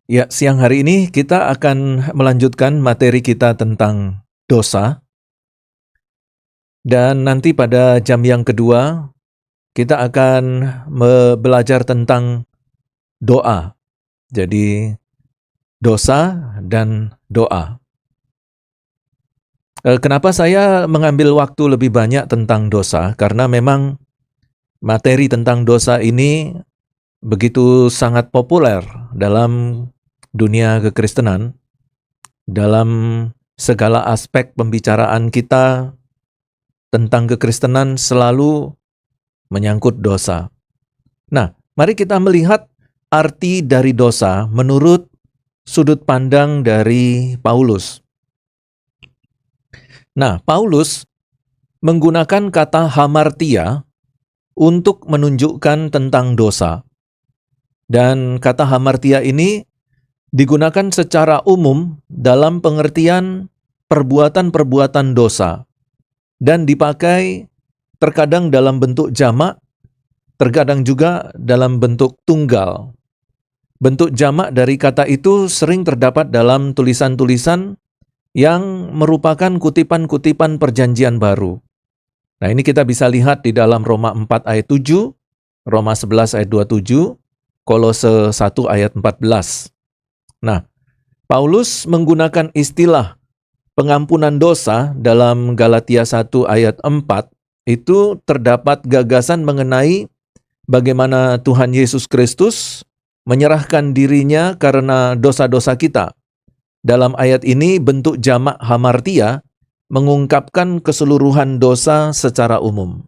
Ya, siang hari ini kita akan melanjutkan materi kita tentang dosa, dan nanti pada jam yang kedua kita akan belajar tentang doa. Jadi, dosa dan doa. Kenapa saya mengambil waktu lebih banyak tentang dosa? Karena memang materi tentang dosa ini begitu sangat populer dalam dunia kekristenan, dalam segala aspek pembicaraan kita tentang kekristenan selalu menyangkut dosa. Nah, mari kita melihat arti dari dosa menurut sudut pandang dari Paulus. Nah, Paulus menggunakan kata hamartia untuk menunjukkan tentang dosa. Dan kata hamartia ini digunakan secara umum dalam pengertian perbuatan-perbuatan dosa dan dipakai terkadang dalam bentuk jamak, terkadang juga dalam bentuk tunggal. Bentuk jamak dari kata itu sering terdapat dalam tulisan-tulisan yang merupakan kutipan-kutipan perjanjian baru. Nah, ini kita bisa lihat di dalam Roma 4 ayat 7, Roma 11 ayat 27, Kolose 1 ayat 14. Nah, Paulus menggunakan istilah pengampunan dosa dalam Galatia 1 ayat 4, itu terdapat gagasan mengenai bagaimana Tuhan Yesus Kristus menyerahkan dirinya karena dosa-dosa kita. Dalam ayat ini bentuk jamak hamartia mengungkapkan keseluruhan dosa secara umum.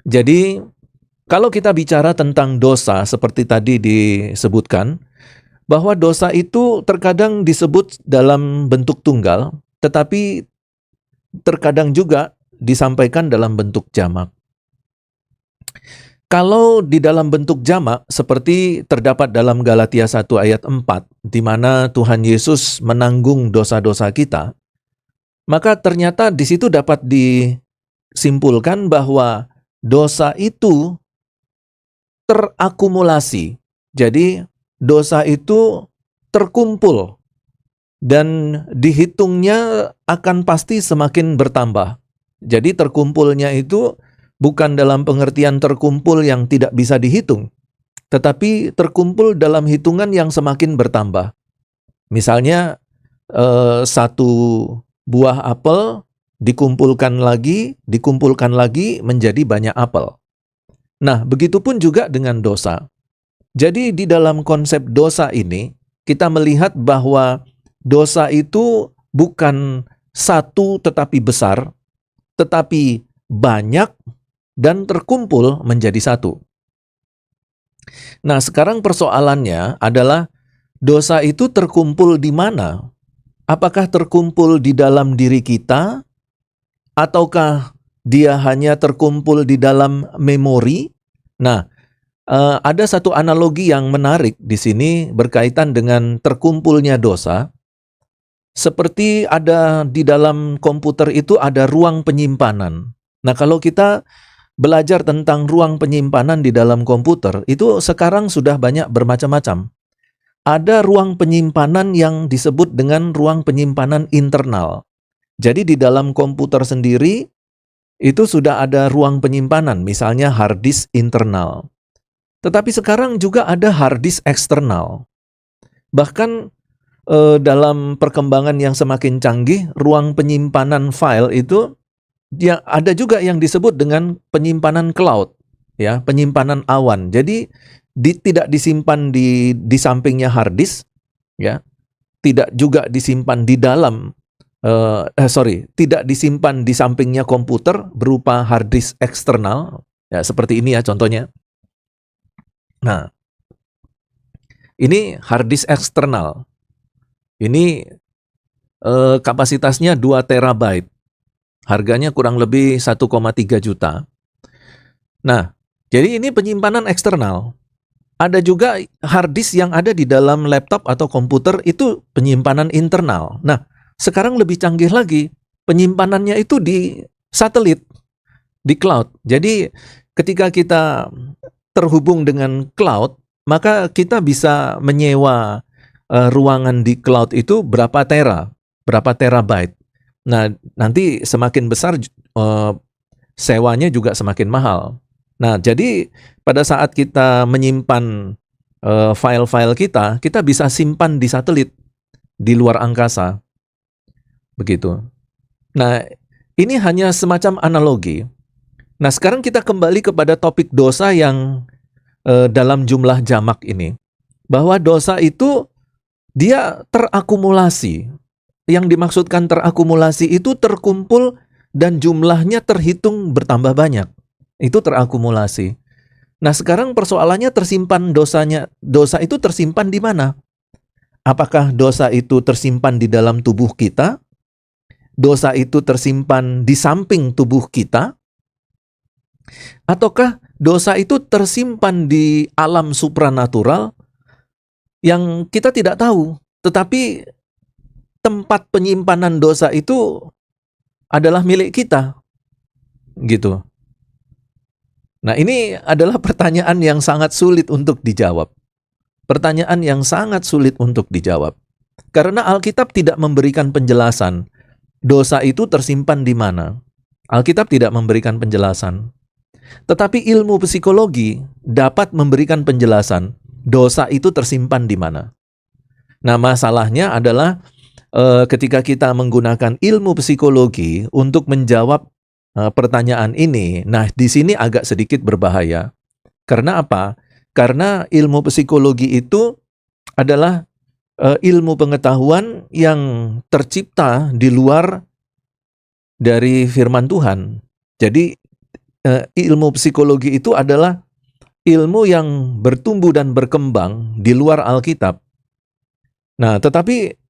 Jadi, kalau kita bicara tentang dosa seperti tadi disebutkan, bahwa dosa itu terkadang disebut dalam bentuk tunggal, tetapi terkadang juga disampaikan dalam bentuk jamak. Kalau di dalam bentuk jamak, seperti terdapat dalam Galatia 1 ayat 4, di mana Tuhan Yesus menanggung dosa-dosa kita, maka ternyata di situ dapat disimpulkan bahwa dosa itu terakumulasi. Jadi, dosa itu terkumpul dan dihitungnya akan pasti semakin bertambah. Jadi terkumpulnya itu bukan dalam pengertian terkumpul yang tidak bisa dihitung, tetapi terkumpul dalam hitungan yang semakin bertambah. Misalnya, satu buah apel dikumpulkan lagi menjadi banyak apel. Nah, begitupun juga dengan dosa. Jadi di dalam konsep dosa ini, kita melihat bahwa dosa itu bukan satu tetapi besar, tetapi banyak dan terkumpul menjadi satu. Nah, sekarang persoalannya adalah dosa itu terkumpul di mana? Apakah terkumpul di dalam diri kita? Ataukah dia hanya terkumpul di dalam memori? Nah, ada satu analogi yang menarik di sini berkaitan dengan terkumpulnya dosa. Seperti ada di dalam komputer itu ada ruang penyimpanan. Nah, kalau kita belajar tentang ruang penyimpanan di dalam komputer, itu sekarang sudah banyak bermacam-macam. Ada ruang penyimpanan yang disebut dengan ruang penyimpanan internal. Jadi di dalam komputer sendiri, itu sudah ada ruang penyimpanan, misalnya hard disk internal. Tetapi sekarang juga ada hard disk eksternal. Bahkan dalam perkembangan yang semakin canggih, ruang penyimpanan file itu dia ada juga yang disebut dengan penyimpanan cloud, ya, penyimpanan awan. Jadi tidak disimpan di sampingnya hard disk, ya, tidak juga disimpan di dalam tidak disimpan di sampingnya komputer berupa hard disk eksternal, ya, seperti ini ya contohnya. Nah, ini hard disk eksternal. Ini kapasitasnya 2 terabyte. Harganya kurang lebih 1,3 juta. Nah, jadi ini penyimpanan eksternal. Ada juga hard disk yang ada di dalam laptop atau komputer, itu penyimpanan internal. Nah, sekarang lebih canggih lagi, penyimpanannya itu di satelit, di cloud. Jadi ketika kita terhubung dengan cloud, maka kita bisa menyewa ruangan di cloud itu berapa terabyte. Nah, nanti semakin besar sewanya juga semakin mahal. Nah, jadi pada saat kita menyimpan file-file kita bisa simpan di satelit di luar angkasa. Begitu. Nah, ini hanya semacam analogi. Nah, sekarang kita kembali kepada topik dosa yang dalam jumlah jamak ini. Bahwa dosa itu dia terakumulasi. Yang dimaksudkan terakumulasi itu terkumpul dan jumlahnya terhitung bertambah banyak. Itu terakumulasi. Nah, sekarang persoalannya tersimpan dosa itu tersimpan di mana? Apakah dosa itu tersimpan di dalam tubuh kita? Dosa itu tersimpan di samping tubuh kita? Ataukah dosa itu tersimpan di alam supranatural yang kita tidak tahu, tetapi tempat penyimpanan dosa itu adalah milik kita, gitu. Nah, ini adalah pertanyaan yang sangat sulit untuk dijawab. Pertanyaan yang sangat sulit untuk dijawab. Karena Alkitab tidak memberikan penjelasan dosa itu tersimpan di mana. Alkitab tidak memberikan penjelasan. Tetapi ilmu psikologi dapat memberikan penjelasan dosa itu tersimpan di mana. Nah, masalahnya adalah ketika kita menggunakan ilmu psikologi untuk menjawab pertanyaan ini, nah di sini agak sedikit berbahaya. Karena apa? Karena ilmu psikologi itu adalah ilmu pengetahuan yang tercipta di luar dari firman Tuhan. Jadi ilmu psikologi itu adalah ilmu yang bertumbuh dan berkembang di luar Alkitab. Nah, tetapi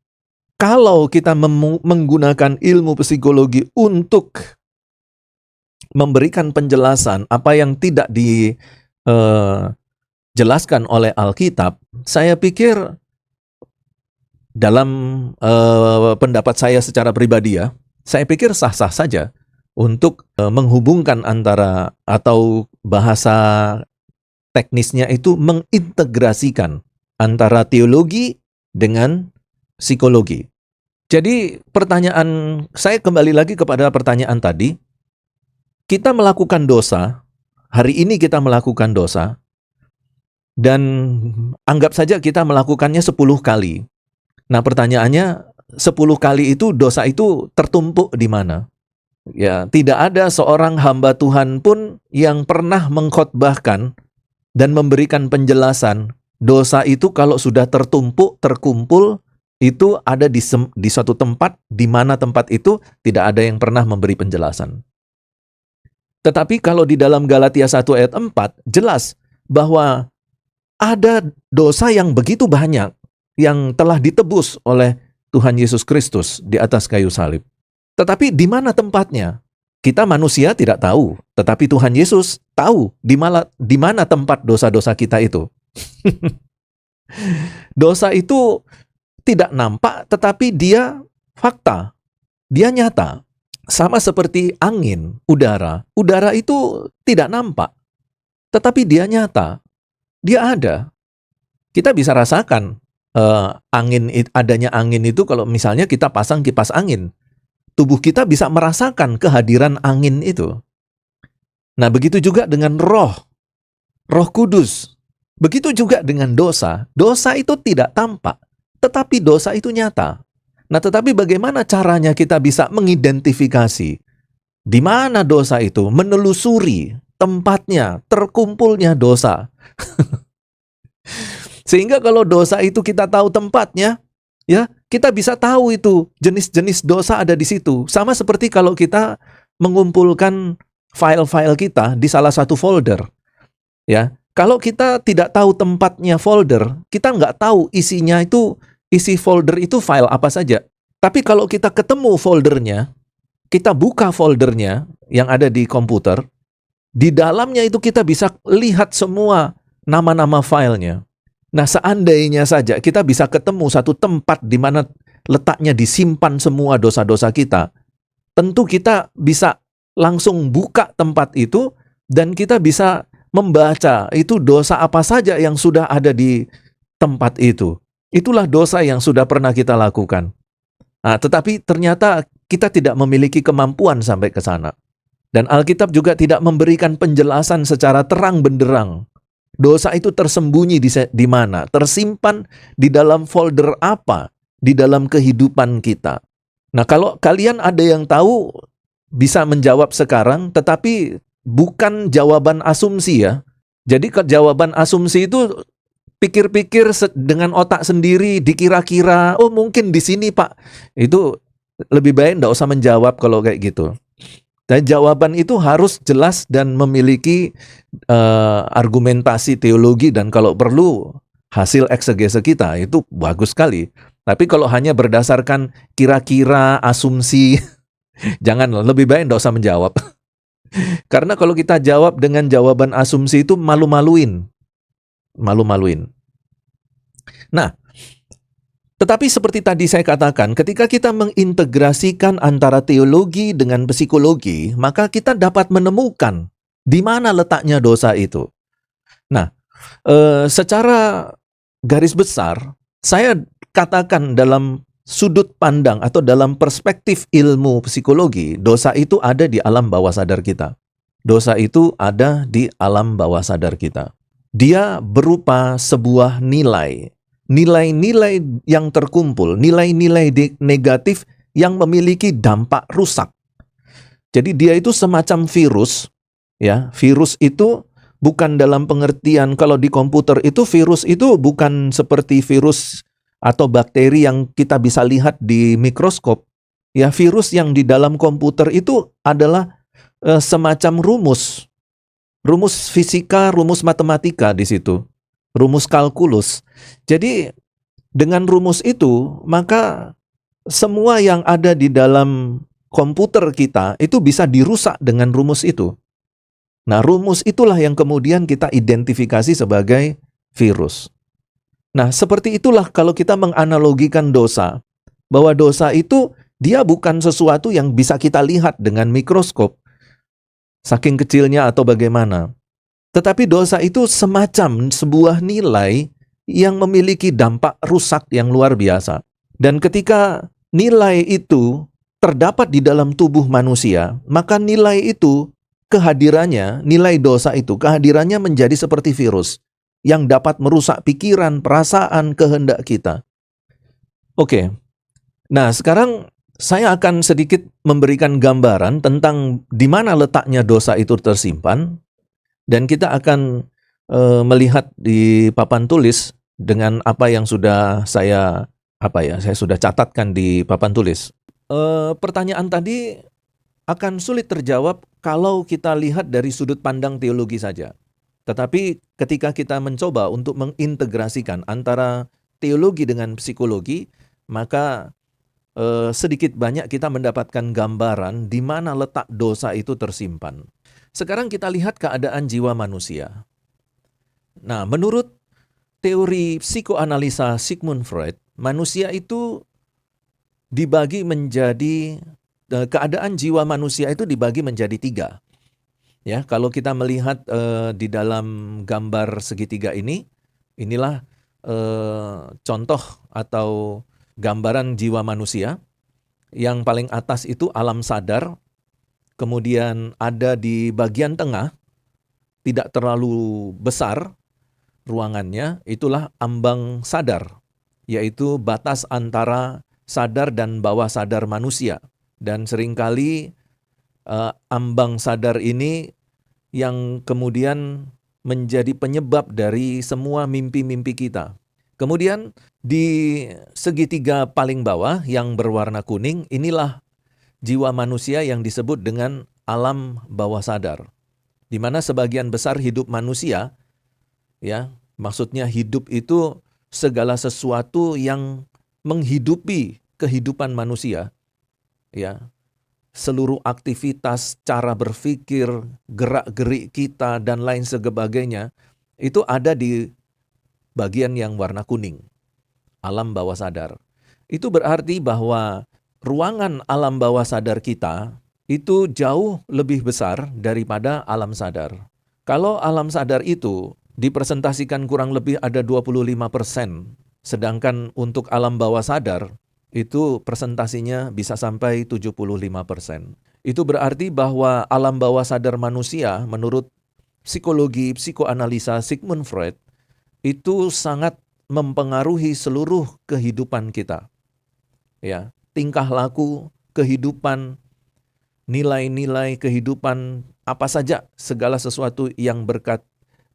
kalau kita menggunakan ilmu psikologi untuk memberikan penjelasan apa yang tidak dijelaskan oleh Alkitab, saya pikir dalam pendapat saya secara pribadi ya, saya pikir sah-sah saja untuk menghubungkan antara, atau bahasa teknisnya itu mengintegrasikan antara teologi dengan psikologi. Jadi pertanyaan, saya kembali lagi kepada pertanyaan tadi, kita melakukan dosa, hari ini kita melakukan dosa, dan anggap saja kita melakukannya 10 kali. Nah, pertanyaannya 10 kali itu dosa itu tertumpuk di mana? Ya, tidak ada seorang hamba Tuhan pun yang pernah mengkhotbahkan dan memberikan penjelasan dosa itu kalau sudah tertumpuk, terkumpul, itu ada di suatu tempat, di mana tempat itu tidak ada yang pernah memberi penjelasan. Tetapi kalau di dalam Galatia 1 ayat 4, jelas bahwa ada dosa yang begitu banyak yang telah ditebus oleh Tuhan Yesus Kristus di atas kayu salib. Tetapi di mana tempatnya? Kita manusia tidak tahu, tetapi Tuhan Yesus tahu di mana tempat dosa-dosa kita itu. Dosa itu tidak nampak, tetapi dia fakta, dia nyata. Sama seperti angin, udara. Udara itu tidak nampak, tetapi dia nyata, dia ada. Kita bisa rasakan adanya angin itu kalau misalnya kita pasang kipas angin. Tubuh kita bisa merasakan kehadiran angin itu. Nah, begitu juga dengan Roh Kudus. Begitu juga dengan dosa. Dosa itu tidak tampak, tetapi dosa itu nyata. Nah, tetapi bagaimana caranya kita bisa mengidentifikasi di mana dosa itu, menelusuri tempatnya, terkumpulnya dosa. Sehingga kalau dosa itu kita tahu tempatnya, ya, kita bisa tahu itu jenis-jenis dosa ada di situ. Sama seperti kalau kita mengumpulkan file-file kita di salah satu folder. Ya, kalau kita tidak tahu tempatnya folder, kita nggak tahu isinya itu, isi folder itu file apa saja. Tapi kalau kita ketemu foldernya, kita buka foldernya yang ada di komputer, di dalamnya itu kita bisa lihat semua nama-nama filenya. Nah, seandainya saja kita bisa ketemu satu tempat di mana letaknya disimpan semua dosa-dosa kita, tentu kita bisa langsung buka tempat itu dan kita bisa membaca itu dosa apa saja yang sudah ada di tempat itu. Itulah dosa yang sudah pernah kita lakukan. Nah, tetapi ternyata kita tidak memiliki kemampuan sampai ke sana. Dan Alkitab juga tidak memberikan penjelasan secara terang benderang. Dosa itu tersembunyi di mana? Tersimpan di dalam folder apa di dalam kehidupan kita. Nah, kalau kalian ada yang tahu, bisa menjawab sekarang, tetapi bukan jawaban asumsi ya. Jadi jawaban asumsi itu pikir-pikir dengan otak sendiri, dikira-kira, oh mungkin di sini Pak. Itu lebih baik enggak usah menjawab kalau kayak gitu. Dan jawaban itu harus jelas dan memiliki argumentasi teologi, dan kalau perlu hasil eksegese kita, itu bagus sekali. Tapi kalau hanya berdasarkan kira-kira, asumsi, jangan, lebih baik enggak usah menjawab. Karena kalau kita jawab dengan jawaban asumsi itu malu-maluin. Nah, tetapi seperti tadi saya katakan, ketika kita mengintegrasikan antara teologi dengan psikologi, maka kita dapat menemukan di mana letaknya dosa itu. Nah, secara garis besar, saya katakan dalam sudut pandang atau dalam perspektif ilmu psikologi, dosa itu ada di alam bawah sadar kita. Dosa itu ada di alam bawah sadar kita. Dia berupa sebuah nilai yang terkumpul, nilai-nilai negatif yang memiliki dampak rusak. Jadi dia itu semacam virus, ya. Virus itu bukan dalam pengertian kalau di komputer itu virus itu bukan seperti virus atau bakteri yang kita bisa lihat di mikroskop. Ya, virus yang di dalam komputer itu adalah semacam rumus fisika, rumus matematika di situ, rumus kalkulus. Jadi dengan rumus itu, maka semua yang ada di dalam komputer kita itu bisa dirusak dengan rumus itu. Nah, rumus itulah yang kemudian kita identifikasi sebagai virus. Nah, seperti itulah kalau kita menganalogikan dosa, bahwa dosa itu dia bukan sesuatu yang bisa kita lihat dengan mikroskop, saking kecilnya atau bagaimana. Tetapi dosa itu semacam sebuah nilai yang memiliki dampak rusak yang luar biasa. Dan ketika nilai itu terdapat di dalam tubuh manusia, maka nilai itu, kehadirannya, nilai dosa itu, kehadirannya menjadi seperti virus yang dapat merusak pikiran, perasaan, kehendak kita. Oke, nah sekarang saya akan sedikit memberikan gambaran tentang di mana letaknya dosa itu tersimpan, dan kita akan melihat di papan tulis dengan apa yang sudah saya sudah catatkan di papan tulis. Pertanyaan tadi akan sulit terjawab kalau kita lihat dari sudut pandang teologi saja. Tetapi ketika kita mencoba untuk mengintegrasikan antara teologi dengan psikologi, maka sedikit banyak kita mendapatkan gambaran di mana letak dosa itu tersimpan. Sekarang kita lihat keadaan jiwa manusia. Nah, menurut teori psikoanalisa Sigmund Freud, manusia itu dibagi menjadi, keadaan jiwa manusia itu dibagi menjadi 3. Ya, kalau kita melihat di dalam gambar segitiga ini, inilah contoh atau gambaran jiwa manusia. Yang paling atas itu alam sadar, kemudian ada di bagian tengah, tidak terlalu besar ruangannya, itulah ambang sadar, yaitu batas antara sadar dan bawah sadar manusia. Dan seringkali ambang sadar ini yang kemudian menjadi penyebab dari semua mimpi-mimpi kita. Kemudian di segitiga paling bawah yang berwarna kuning, inilah jiwa manusia yang disebut dengan alam bawah sadar. Di mana sebagian besar hidup manusia, ya, maksudnya hidup itu segala sesuatu yang menghidupi kehidupan manusia, ya. Seluruh aktivitas, cara berpikir, gerak-gerik kita, dan lain sebagainya, itu ada di bagian yang warna kuning, alam bawah sadar. Itu berarti bahwa ruangan alam bawah sadar kita itu jauh lebih besar daripada alam sadar. Kalau alam sadar itu dipresentasikan kurang lebih ada 25% Sedangkan untuk alam bawah sadar, itu presentasinya bisa sampai 75%. Itu berarti bahwa alam bawah sadar manusia menurut psikologi psikoanalisa Sigmund Freud itu sangat mempengaruhi seluruh kehidupan kita. Ya, tingkah laku, kehidupan, nilai-nilai kehidupan, apa saja segala sesuatu yang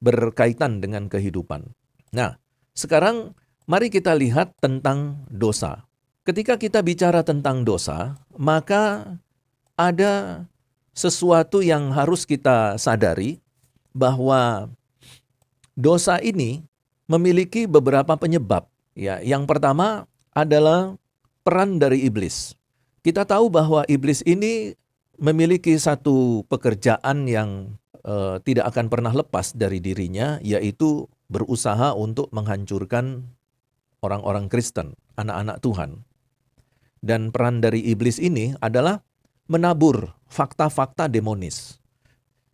berkaitan dengan kehidupan. Nah, sekarang mari kita lihat tentang dosa. Ketika kita bicara tentang dosa, maka ada sesuatu yang harus kita sadari bahwa dosa ini memiliki beberapa penyebab. Ya, yang pertama adalah peran dari iblis. Kita tahu bahwa iblis ini memiliki satu pekerjaan yang tidak akan pernah lepas dari dirinya, yaitu berusaha untuk menghancurkan orang-orang Kristen, anak-anak Tuhan. Dan peran dari iblis ini adalah menabur fakta-fakta demonis.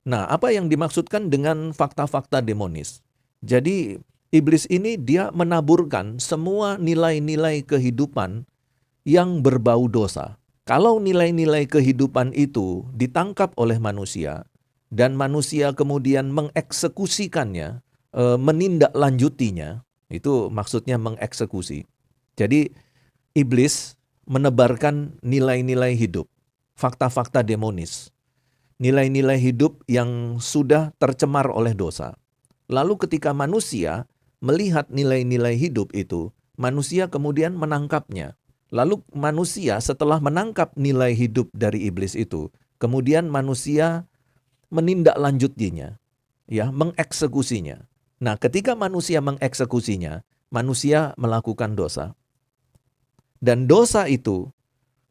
Nah, apa yang dimaksudkan dengan fakta-fakta demonis? Jadi, iblis ini dia menaburkan semua nilai-nilai kehidupan yang berbau dosa. Kalau nilai-nilai kehidupan itu ditangkap oleh manusia, dan manusia kemudian mengeksekusikannya, menindaklanjutinya, itu maksudnya mengeksekusi. Jadi, iblis menebarkan nilai-nilai hidup, fakta-fakta demonis, nilai-nilai hidup yang sudah tercemar oleh dosa. Lalu ketika manusia melihat nilai-nilai hidup itu, manusia kemudian menangkapnya. Lalu manusia setelah menangkap nilai hidup dari iblis itu, kemudian manusia menindaklanjutinya, ya, mengeksekusinya. Nah, ketika manusia mengeksekusinya, manusia melakukan dosa. Dan dosa itu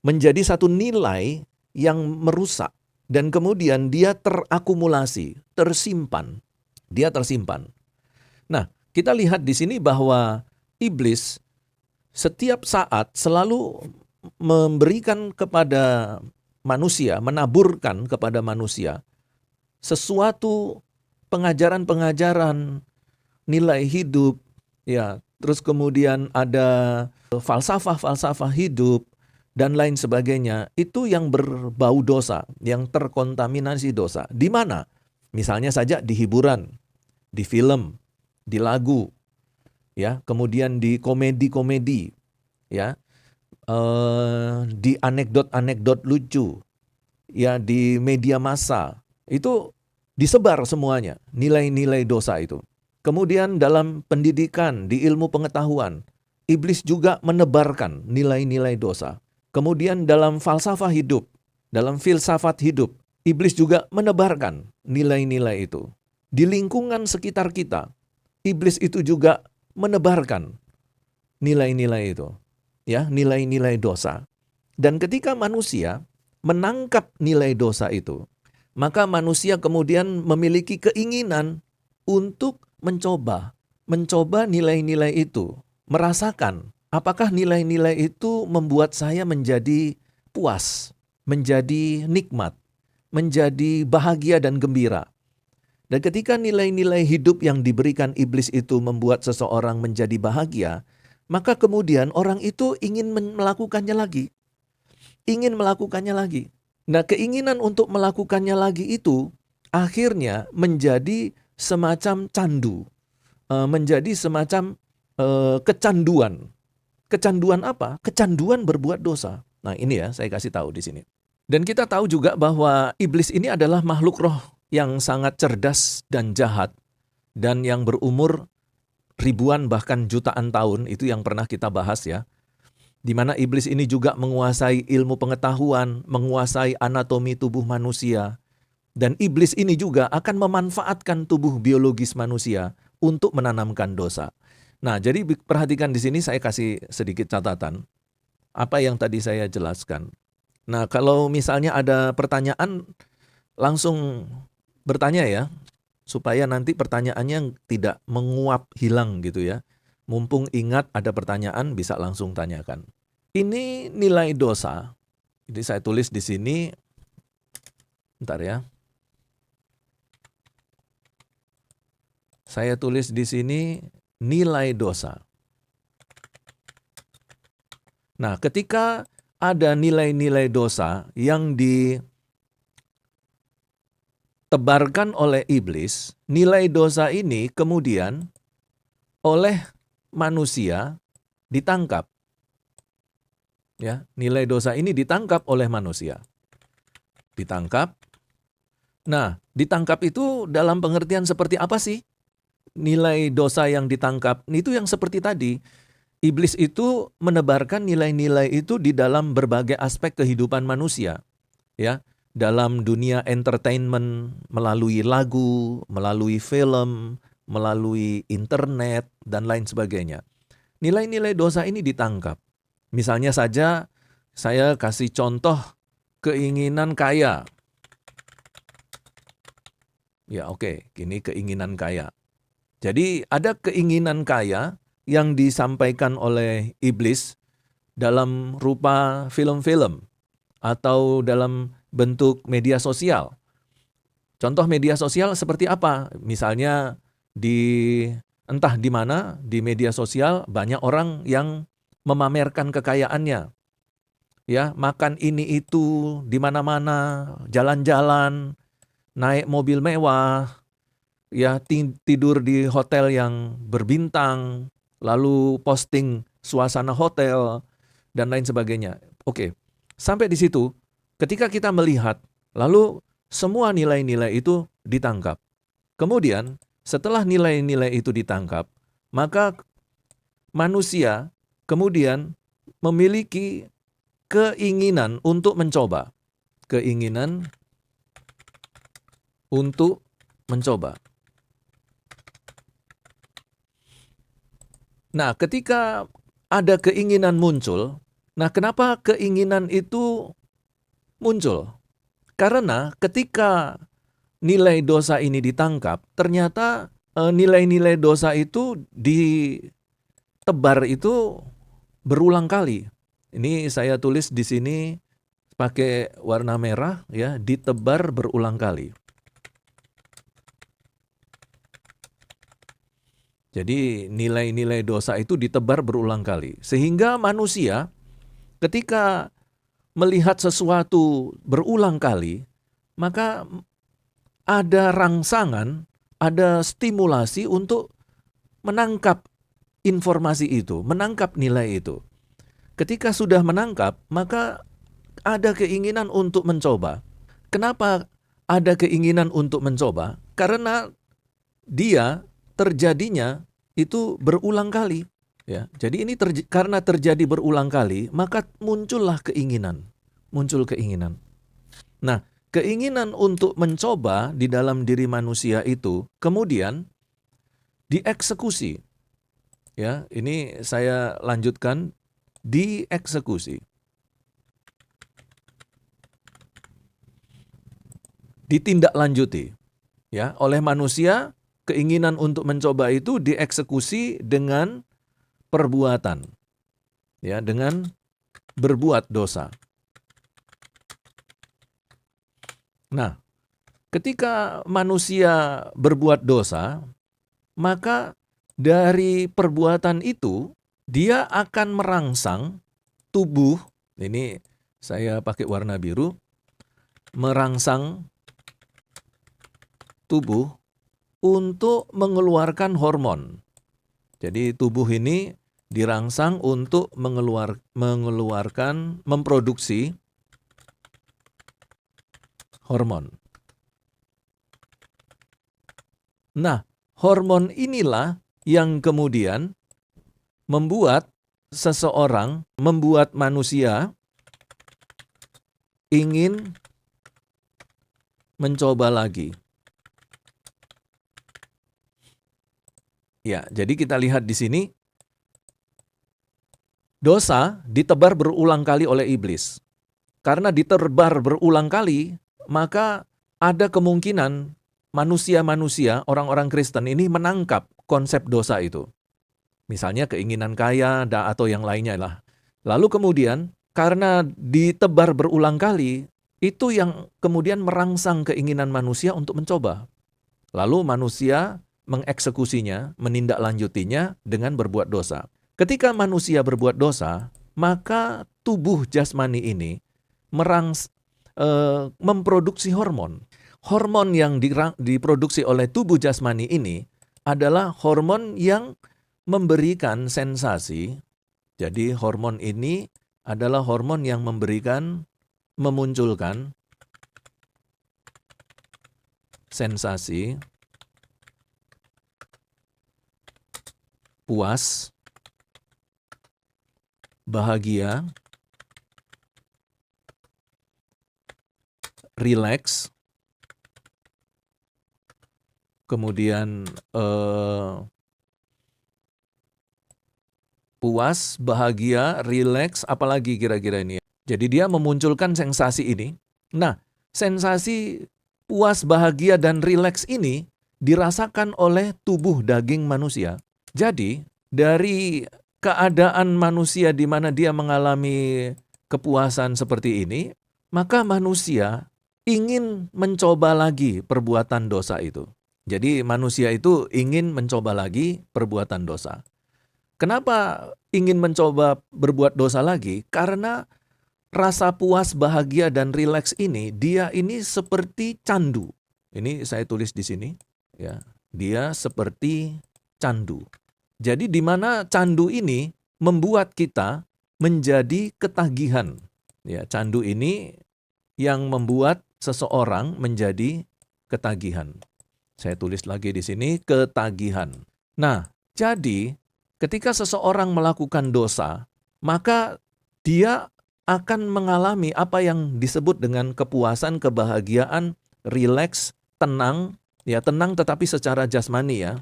menjadi satu nilai yang merusak dan kemudian dia terakumulasi, tersimpan. Dia tersimpan. Nah, kita lihat di sini bahwa iblis setiap saat selalu memberikan kepada manusia, menaburkan kepada manusia sesuatu pengajaran-pengajaran, nilai hidup, ya, terus kemudian ada falsafah-falsafah hidup dan lain sebagainya, itu yang berbau dosa, yang terkontaminasi dosa. Di mana? Misalnya saja di hiburan, di film, di lagu, ya, kemudian di komedi-komedi, ya, di anekdot-anekdot lucu, ya, di media massa, itu disebar semuanya nilai-nilai dosa itu. Kemudian dalam pendidikan, di ilmu pengetahuan, iblis juga menebarkan nilai-nilai dosa. Kemudian dalam falsafah hidup, dalam filsafat hidup, iblis juga menebarkan nilai-nilai itu. Di lingkungan sekitar kita, iblis itu juga menebarkan nilai-nilai itu, ya, nilai-nilai dosa. Dan ketika manusia menangkap nilai dosa itu, maka manusia kemudian memiliki keinginan untuk mencoba nilai-nilai itu, merasakan apakah nilai-nilai itu membuat saya menjadi puas, menjadi nikmat, menjadi bahagia dan gembira. Dan ketika nilai-nilai hidup yang diberikan iblis itu membuat seseorang menjadi bahagia, maka kemudian orang itu ingin melakukannya lagi. Ingin melakukannya lagi. Nah, keinginan untuk melakukannya lagi itu akhirnya menjadi semacam candu. Menjadi semacam kecanduan. Kecanduan apa? Kecanduan berbuat dosa. Nah, ini ya saya kasih tahu di sini. Dan kita tahu juga bahwa iblis ini adalah makhluk roh yang sangat cerdas dan jahat dan yang berumur ribuan bahkan jutaan tahun, itu yang pernah kita bahas ya. Di mana iblis ini juga menguasai ilmu pengetahuan, menguasai anatomi tubuh manusia. Dan iblis ini juga akan memanfaatkan tubuh biologis manusia untuk menanamkan dosa. Nah, jadi perhatikan di sini saya kasih sedikit catatan apa yang tadi saya jelaskan. Nah, kalau misalnya ada pertanyaan, langsung bertanya ya, supaya nanti pertanyaannya tidak menguap hilang gitu ya. Mumpung ingat ada pertanyaan, bisa langsung tanyakan. Ini nilai dosa. Jadi saya tulis di sini, bentar ya. Saya tulis di sini nilai dosa. Nah, ketika ada nilai-nilai dosa yang ditebarkan oleh iblis, nilai dosa ini kemudian oleh manusia ditangkap. Ya, nilai dosa ini ditangkap oleh manusia. Ditangkap. Nah, ditangkap itu dalam pengertian seperti apa sih? Nilai dosa yang ditangkap itu yang seperti tadi. Iblis itu menebarkan nilai-nilai itu di dalam berbagai aspek kehidupan manusia, ya. Dalam dunia entertainment, melalui lagu, melalui film, melalui internet, dan lain sebagainya. Nilai-nilai dosa ini ditangkap. Misalnya saja, saya kasih contoh keinginan kaya. Ya oke, ini keinginan kaya. Jadi ada keinginan kaya yang disampaikan oleh iblis dalam rupa film-film atau dalam bentuk media sosial. Contoh media sosial seperti apa? Misalnya entah di mana di media sosial banyak orang yang memamerkan kekayaannya. Ya, makan ini itu di mana-mana, jalan-jalan, naik mobil mewah, ya tidur di hotel yang berbintang, lalu posting suasana hotel, dan lain sebagainya. Oke, sampai di situ, ketika kita melihat, lalu semua nilai-nilai itu ditangkap. Kemudian, setelah nilai-nilai itu ditangkap, maka manusia kemudian memiliki keinginan untuk mencoba. Keinginan untuk mencoba. Nah, ketika ada keinginan muncul, nah kenapa keinginan itu muncul? Karena ketika nilai dosa ini ditangkap, ternyata nilai-nilai dosa itu ditebar itu berulang kali. Ini saya tulis di sini pakai warna merah, ya, ditebar berulang kali. Jadi nilai-nilai dosa itu ditebar berulang kali. Sehingga manusia ketika melihat sesuatu berulang kali, maka ada rangsangan, ada stimulasi untuk menangkap informasi itu, menangkap nilai itu. Ketika sudah menangkap, maka ada keinginan untuk mencoba. Kenapa ada keinginan untuk mencoba? Karena dia terjadinya itu berulang kali, ya. Jadi ini karena terjadi berulang kali, maka muncullah keinginan, muncul keinginan. Nah, keinginan untuk mencoba di dalam diri manusia itu kemudian dieksekusi. Ya, ini saya lanjutkan, dieksekusi. Ditindaklanjuti, ya, oleh manusia. Keinginan untuk mencoba itu dieksekusi dengan perbuatan, ya, dengan berbuat dosa. Nah, ketika manusia berbuat dosa, maka dari perbuatan itu dia akan merangsang tubuh, ini saya pakai warna biru, merangsang tubuh untuk mengeluarkan hormon. Jadi tubuh ini dirangsang untuk memproduksi hormon. Nah, hormon inilah yang kemudian membuat manusia ingin mencoba lagi. Ya, jadi kita lihat di sini, dosa ditebar berulang kali oleh iblis. Karena ditebar berulang kali, maka ada kemungkinan manusia-manusia, orang-orang Kristen ini menangkap konsep dosa itu. Misalnya keinginan kaya atau yang lainnya lah. Lalu kemudian, karena ditebar berulang kali, itu yang kemudian merangsang keinginan manusia untuk mencoba. Lalu manusia mengeksekusinya, menindaklanjutinya dengan berbuat dosa. Ketika manusia berbuat dosa, maka tubuh jasmani ini memproduksi hormon. Hormon yang diproduksi oleh tubuh jasmani ini adalah hormon yang memberikan sensasi. Jadi hormon ini adalah hormon yang memunculkan sensasi puas, bahagia, rileks, kemudian puas, bahagia, rileks, apalagi kira-kira ini. Jadi dia memunculkan sensasi ini. Nah, sensasi puas, bahagia, dan rileks ini dirasakan oleh tubuh daging manusia. Jadi, dari keadaan manusia di mana dia mengalami kepuasan seperti ini, maka manusia ingin mencoba lagi perbuatan dosa itu. Jadi manusia itu ingin mencoba lagi perbuatan dosa. Kenapa ingin mencoba berbuat dosa lagi? Karena rasa puas, bahagia, dan rileks ini, dia ini seperti candu. Ini saya tulis di sini, ya. Dia seperti candu. Jadi di mana candu ini membuat kita menjadi ketagihan. Ya, candu ini yang membuat seseorang menjadi ketagihan. Saya tulis lagi di sini, ketagihan. Nah, jadi ketika seseorang melakukan dosa, maka dia akan mengalami apa yang disebut dengan kepuasan, kebahagiaan, rileks, tenang, ya tenang tetapi secara jasmani ya,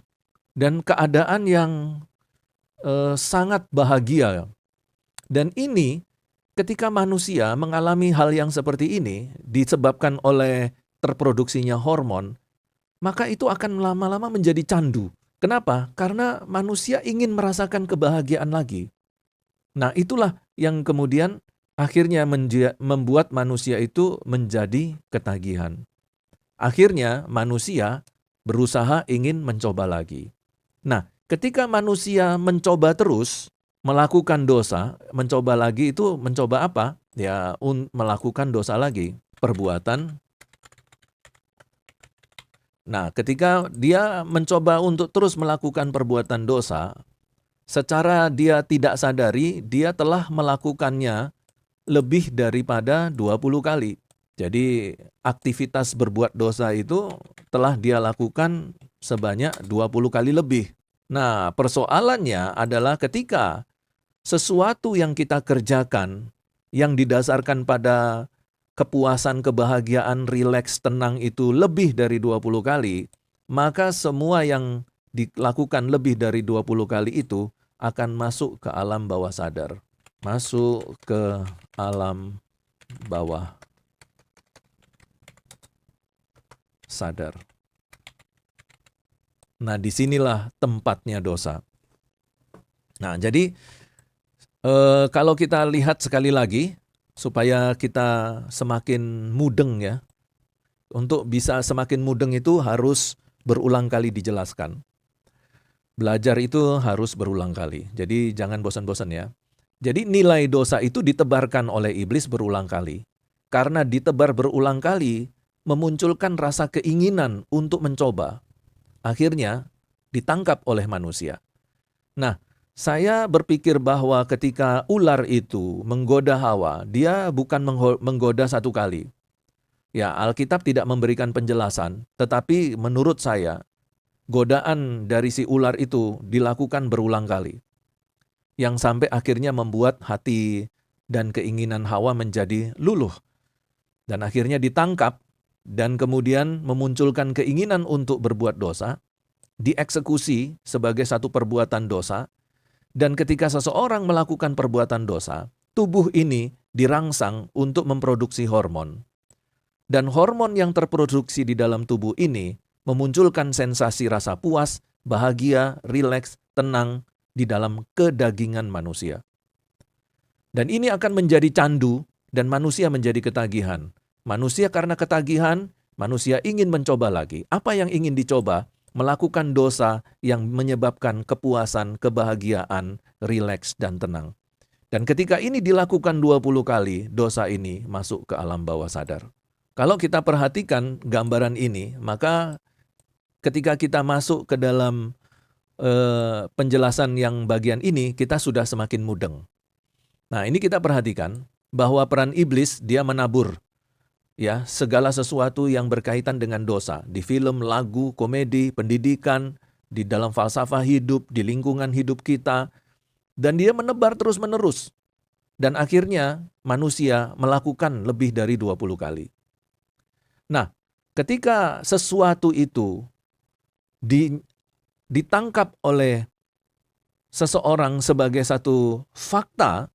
dan keadaan yang sangat bahagia. Dan ini ketika manusia mengalami hal yang seperti ini disebabkan oleh terproduksinya hormon, maka itu akan lama-lama menjadi candu. Kenapa? Karena manusia ingin merasakan kebahagiaan lagi. Nah, itulah yang kemudian akhirnya membuat manusia itu menjadi ketagihan. Akhirnya manusia berusaha ingin mencoba lagi. Nah, ketika manusia mencoba terus melakukan dosa, mencoba lagi itu mencoba apa? Ya, melakukan dosa lagi, perbuatan. Nah, ketika dia mencoba untuk terus melakukan perbuatan dosa, secara dia tidak sadari, dia telah melakukannya lebih daripada 20 kali. Jadi, aktivitas berbuat dosa itu telah dia lakukan sebanyak 20 kali lebih. Nah, persoalannya adalah ketika sesuatu yang kita kerjakan yang didasarkan pada kepuasan, kebahagiaan, rileks, tenang itu lebih dari 20 kali, maka semua yang dilakukan lebih dari 20 kali itu akan masuk ke alam bawah sadar. Masuk ke alam bawah sadar. Nah, disinilah tempatnya dosa. Nah, jadi kalau kita lihat sekali lagi, supaya kita semakin mudeng ya, untuk bisa semakin mudeng itu harus berulang kali dijelaskan. Belajar itu harus berulang kali, jadi jangan bosan-bosan ya. Jadi nilai dosa itu ditebarkan oleh iblis berulang kali. Karena ditebar berulang kali, memunculkan rasa keinginan untuk mencoba. Akhirnya ditangkap oleh manusia. Nah, saya berpikir bahwa ketika ular itu menggoda Hawa, dia bukan menggoda satu kali. Ya, Alkitab tidak memberikan penjelasan, tetapi menurut saya, godaan dari si ular itu dilakukan berulang kali. Yang sampai akhirnya membuat hati dan keinginan Hawa menjadi luluh. Dan akhirnya ditangkap dan kemudian memunculkan keinginan untuk berbuat dosa, dieksekusi sebagai satu perbuatan dosa, dan ketika seseorang melakukan perbuatan dosa, tubuh ini dirangsang untuk memproduksi hormon. Dan hormon yang terproduksi di dalam tubuh ini memunculkan sensasi rasa puas, bahagia, rileks, tenang di dalam kedagingan manusia. Dan ini akan menjadi candu dan manusia menjadi ketagihan. Manusia karena ketagihan, manusia ingin mencoba lagi. Apa yang ingin dicoba? Melakukan dosa yang menyebabkan kepuasan, kebahagiaan, rileks, dan tenang. Dan ketika ini dilakukan 20 kali, dosa ini masuk ke alam bawah sadar. Kalau kita perhatikan gambaran ini, maka ketika kita masuk ke dalam penjelasan yang bagian ini, kita sudah semakin mudeng. Nah, ini kita perhatikan bahwa peran iblis, dia menabur ya segala sesuatu yang berkaitan dengan dosa di film, lagu, komedi, pendidikan, di dalam falsafah hidup, di lingkungan hidup kita, dan dia menebar terus-menerus. Dan akhirnya manusia melakukan lebih dari 20 kali. Nah, ketika sesuatu itu ditangkap oleh seseorang sebagai satu fakta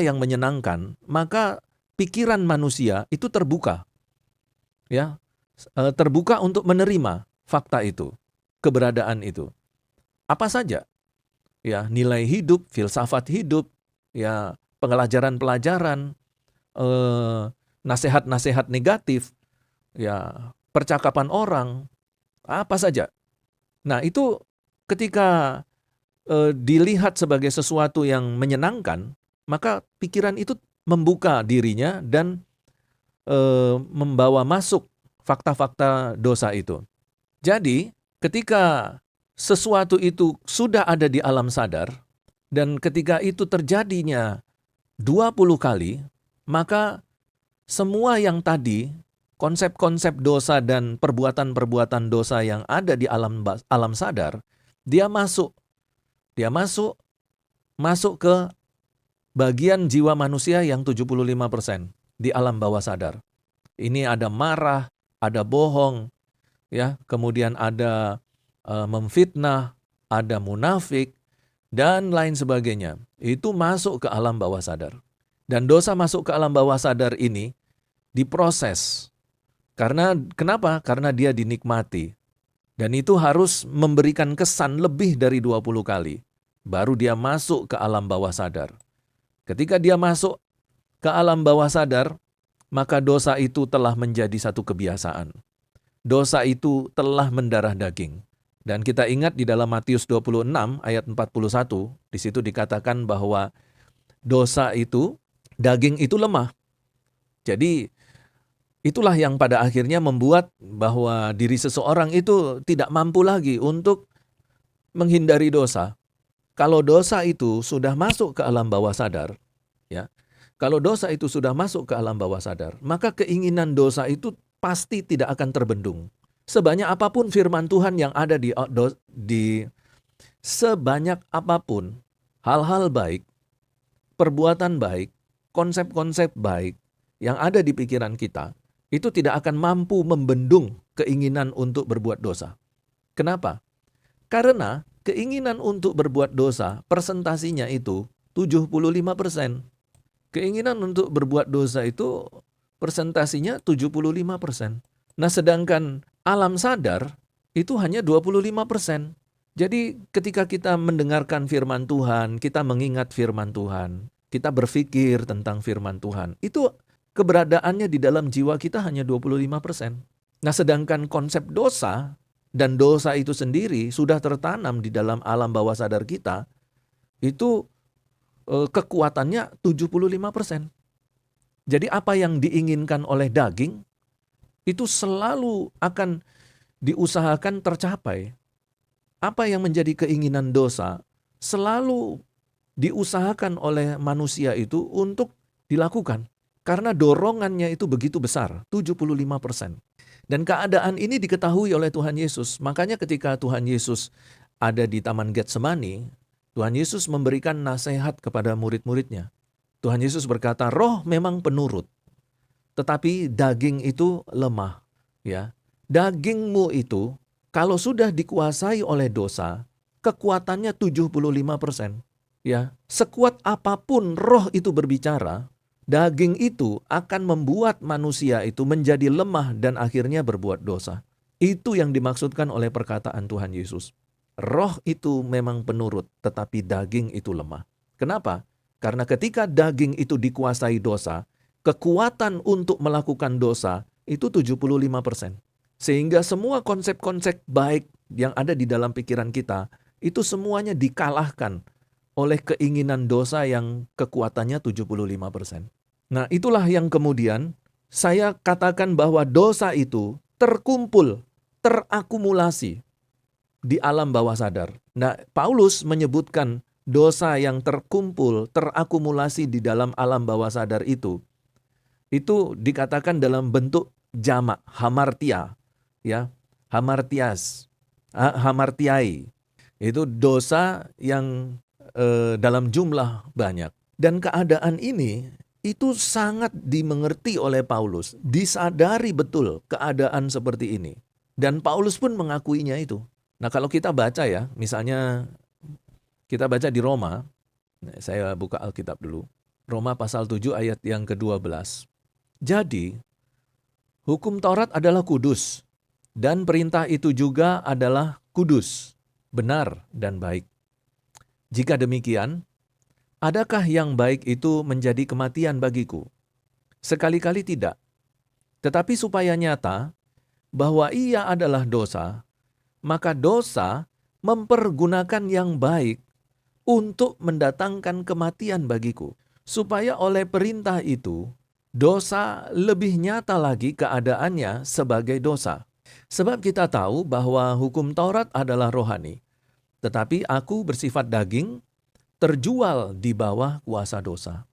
yang menyenangkan, maka pikiran manusia itu terbuka. Ya, terbuka untuk menerima fakta itu, keberadaan itu. Apa saja? Ya, nilai hidup, filsafat hidup, ya, pelajaran-pelajaran, nasihat-nasihat negatif, ya, percakapan orang, apa saja. Nah, itu ketika dilihat sebagai sesuatu yang menyenangkan, maka pikiran itu membuka dirinya dan membawa masuk fakta-fakta dosa itu. Jadi, ketika sesuatu itu sudah ada di alam sadar, dan ketika itu terjadinya 20 kali, maka semua yang tadi, konsep-konsep dosa dan perbuatan-perbuatan dosa yang ada di alam sadar, dia masuk ke bagian jiwa manusia yang 75% di alam bawah sadar. Ini ada marah, ada bohong, ya, kemudian ada memfitnah, ada munafik, dan lain sebagainya. Itu masuk ke alam bawah sadar. Dan dosa masuk ke alam bawah sadar ini diproses. Kenapa? Karena dia dinikmati. Dan itu harus memberikan kesan lebih dari 20 kali. Baru dia masuk ke alam bawah sadar. Ketika dia masuk ke alam bawah sadar, maka dosa itu telah menjadi satu kebiasaan. Dosa itu telah mendarah daging. Dan kita ingat di dalam Matius 26 ayat 41, di situ dikatakan bahwa dosa itu, daging itu lemah. Jadi itulah yang pada akhirnya membuat bahwa diri seseorang itu tidak mampu lagi untuk menghindari dosa. Kalau dosa itu sudah masuk ke alam bawah sadar, ya. Kalau dosa itu sudah masuk ke alam bawah sadar, maka keinginan dosa itu pasti tidak akan terbendung. Sebanyak apapun firman Tuhan yang ada sebanyak apapun hal-hal baik, perbuatan baik, konsep-konsep baik yang ada di pikiran kita, itu tidak akan mampu membendung keinginan untuk berbuat dosa. Kenapa? Karena keinginan untuk berbuat dosa, persentasinya itu 75%. Keinginan untuk berbuat dosa itu persentasinya 75%. Nah, sedangkan alam sadar itu hanya 25%. Jadi ketika kita mendengarkan firman Tuhan, kita mengingat firman Tuhan, kita berpikir tentang firman Tuhan, itu keberadaannya di dalam jiwa kita hanya 25%. Nah, sedangkan konsep dosa dan dosa itu sendiri sudah tertanam di dalam alam bawah sadar kita, itu kekuatannya 75%. Jadi apa yang diinginkan oleh daging, itu selalu akan diusahakan tercapai. Apa yang menjadi keinginan dosa, selalu diusahakan oleh manusia itu untuk dilakukan. Karena dorongannya itu begitu besar, 75%. Dan keadaan ini diketahui oleh Tuhan Yesus. Makanya ketika Tuhan Yesus ada di Taman Getsemani, Tuhan Yesus memberikan nasihat kepada murid-muridnya. Tuhan Yesus berkata, roh memang penurut, tetapi daging itu lemah. Ya, dagingmu itu kalau sudah dikuasai oleh dosa, kekuatannya 75%. Ya, sekuat apapun roh itu berbicara, daging itu akan membuat manusia itu menjadi lemah dan akhirnya berbuat dosa. Itu yang dimaksudkan oleh perkataan Tuhan Yesus. Roh itu memang penurut, tetapi daging itu lemah. Kenapa? Karena ketika daging itu dikuasai dosa, kekuatan untuk melakukan dosa itu 75%. Sehingga semua konsep-konsep baik yang ada di dalam pikiran kita, itu semuanya dikalahkan oleh keinginan dosa yang kekuatannya 75%. Nah, itulah yang kemudian saya katakan bahwa dosa itu terkumpul, terakumulasi di alam bawah sadar. Nah, Paulus menyebutkan dosa yang terkumpul, terakumulasi di dalam alam bawah sadar itu dikatakan dalam bentuk jamak, hamartia, ya, hamartiai. Itu dosa yang dalam jumlah banyak. Dan keadaan ini itu sangat dimengerti oleh Paulus, disadari betul keadaan seperti ini. Dan Paulus pun mengakuinya itu. Nah, kalau kita baca ya, misalnya kita baca di Roma, saya buka Alkitab dulu. Roma pasal 7 ayat yang ke-12. Jadi, hukum Taurat adalah kudus, dan perintah itu juga adalah kudus, benar dan baik. Jika demikian, adakah yang baik itu menjadi kematian bagiku? Sekali-kali tidak. Tetapi supaya nyata bahwa ia adalah dosa, maka dosa mempergunakan yang baik untuk mendatangkan kematian bagiku. Supaya oleh perintah itu, dosa lebih nyata lagi keadaannya sebagai dosa. Sebab kita tahu bahwa hukum Taurat adalah rohani, tetapi aku bersifat daging, terjual di bawah kuasa dosa.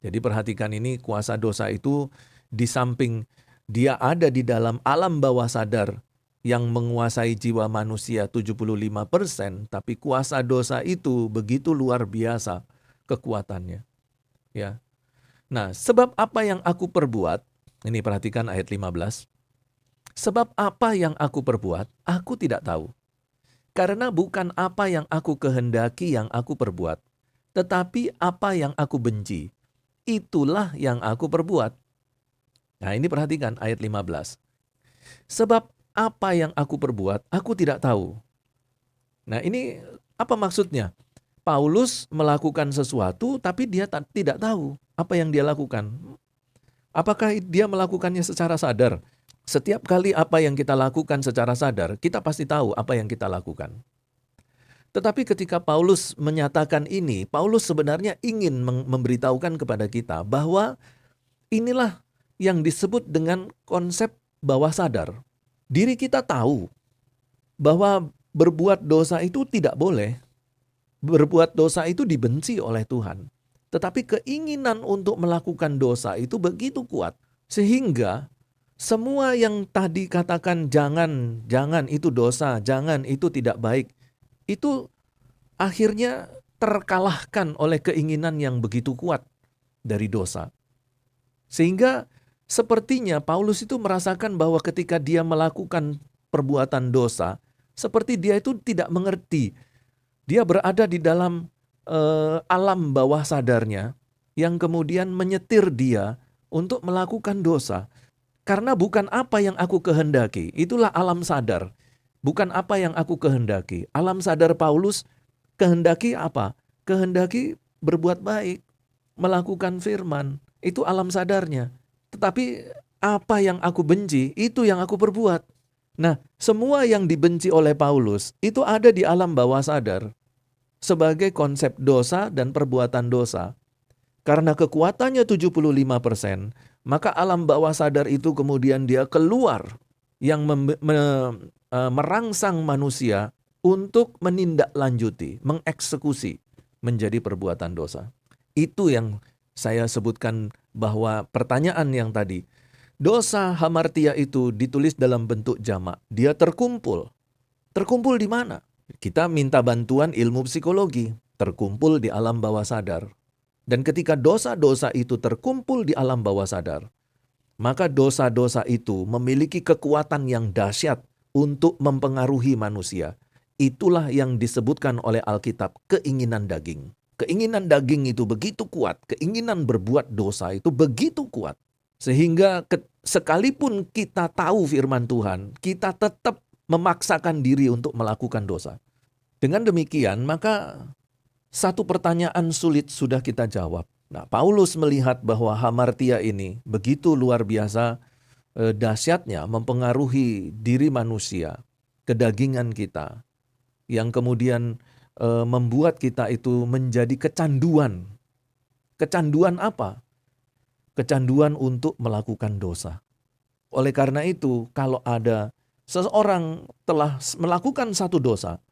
Jadi perhatikan ini, kuasa dosa itu di samping dia ada di dalam alam bawah sadar yang menguasai jiwa manusia 75%, tapi kuasa dosa itu begitu luar biasa kekuatannya. Ya. Nah, sebab apa yang aku perbuat, ini perhatikan ayat 15. Sebab apa yang aku perbuat, aku tidak tahu. Karena bukan apa yang aku kehendaki yang aku perbuat, tetapi apa yang aku benci, itulah yang aku perbuat. Nah, ini perhatikan ayat 15. Sebab apa yang aku perbuat, aku tidak tahu. Nah, ini apa maksudnya? Paulus melakukan sesuatu, tapi dia tidak tahu apa yang dia lakukan. Apakah dia melakukannya secara sadar? Setiap kali apa yang kita lakukan secara sadar, kita pasti tahu apa yang kita lakukan. Tetapi ketika Paulus menyatakan ini, Paulus sebenarnya ingin memberitahukan kepada kita bahwa inilah yang disebut dengan konsep bawah sadar. Diri kita tahu bahwa berbuat dosa itu tidak boleh. Berbuat dosa itu dibenci oleh Tuhan. Tetapi keinginan untuk melakukan dosa itu begitu kuat. Sehingga semua yang tadi katakan jangan itu dosa, jangan itu tidak baik, itu akhirnya terkalahkan oleh keinginan yang begitu kuat dari dosa. Sehingga sepertinya Paulus itu merasakan bahwa ketika dia melakukan perbuatan dosa, seperti dia itu tidak mengerti. Dia berada di dalam alam bawah sadarnya yang kemudian menyetir dia untuk melakukan dosa. Karena bukan apa yang aku kehendaki, itulah alam sadar. Bukan apa yang aku kehendaki. Alam sadar Paulus kehendaki apa? Kehendaki berbuat baik, melakukan firman. Itu alam sadarnya. Tetapi apa yang aku benci, itu yang aku perbuat. Nah, semua yang dibenci oleh Paulus, itu ada di alam bawah sadar. Sebagai konsep dosa dan perbuatan dosa. Karena kekuatannya 75%, maka alam bawah sadar itu kemudian dia keluar yang merangsang manusia untuk menindaklanjuti, mengeksekusi menjadi perbuatan dosa. Itu yang saya sebutkan bahwa pertanyaan yang tadi, dosa hamartia itu ditulis dalam bentuk jamak. Dia terkumpul. Terkumpul di mana? Kita minta bantuan ilmu psikologi, terkumpul di alam bawah sadar. Dan ketika dosa-dosa itu terkumpul di alam bawah sadar, maka dosa-dosa itu memiliki kekuatan yang dahsyat untuk mempengaruhi manusia. Itulah yang disebutkan oleh Alkitab keinginan daging. Keinginan daging itu begitu kuat, keinginan berbuat dosa itu begitu kuat. Sehingga sekalipun kita tahu firman Tuhan, kita tetap memaksakan diri untuk melakukan dosa. Dengan demikian, maka satu pertanyaan sulit sudah kita jawab. Nah, Paulus melihat bahwa hamartia ini begitu luar biasa dahsyatnya mempengaruhi diri manusia, kedagingan kita, yang kemudian membuat kita itu menjadi kecanduan. Kecanduan apa? Kecanduan untuk melakukan dosa. Oleh karena itu, kalau ada seseorang telah melakukan satu dosa,